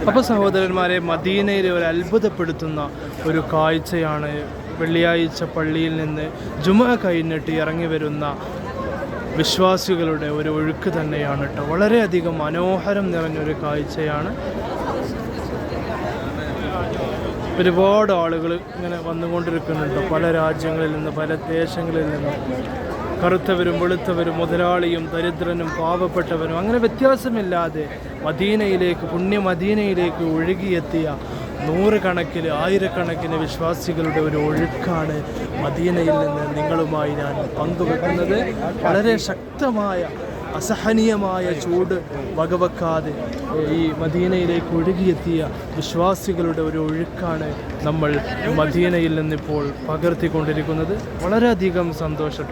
അപ്പോൾ സഹോദരന്മാരെ, മദീനയിലെ ഒരു അത്ഭുതപ്പെടുത്തുന്ന ഒരു കാഴ്ചയാണ് വെള്ളിയാഴ്ച പള്ളിയിൽ നിന്ന് ജുമുഅ കഴിഞ്ഞിട്ട് ഇറങ്ങി വരുന്ന വിശ്വാസികളുടെ ഒരു ഒഴുക്ക് തന്നെയാണ് കേട്ടോ. വളരെയധികം മനോഹരം നിറഞ്ഞൊരു കാഴ്ചയാണ്. ഒരുപാട് ആളുകൾ ഇങ്ങനെ വന്നുകൊണ്ടിരിക്കുന്നുണ്ട്, പല രാജ്യങ്ങളിൽ നിന്ന്, പല ദേശങ്ങളിൽ നിന്ന്. കറുത്തവരും വെളുത്തവരും, മുതലാളിയും ദരിദ്രനും പാവപ്പെട്ടവരും, അങ്ങനെ വ്യത്യാസമില്ലാതെ മദീനയിലേക്ക്, പുണ്യ മദീനയിലേക്ക് ഒഴുകിയെത്തിയ നൂറുകണക്കിന് ആയിരക്കണക്കിന് വിശ്വാസികളുടെ ഒരു ഒഴുക്കാണ് മദീനയിൽ നിന്ന് നിങ്ങളുമായി ഞാൻ പങ്കുവെക്കുന്നത്. വളരെ ശക്തമായ അസഹനീയമായ ചൂട് വകവെക്കാതെ ഈ മദീനയിലേക്ക് ഒഴുകിയെത്തിയ വിശ്വാസികളുടെ ഒരു ഒഴുക്കാണ് നമ്മൾ മദീനയിൽ നിന്നിപ്പോൾ പകർത്തിക്കൊണ്ടിരിക്കുന്നത്. വളരെയധികം സന്തോഷം.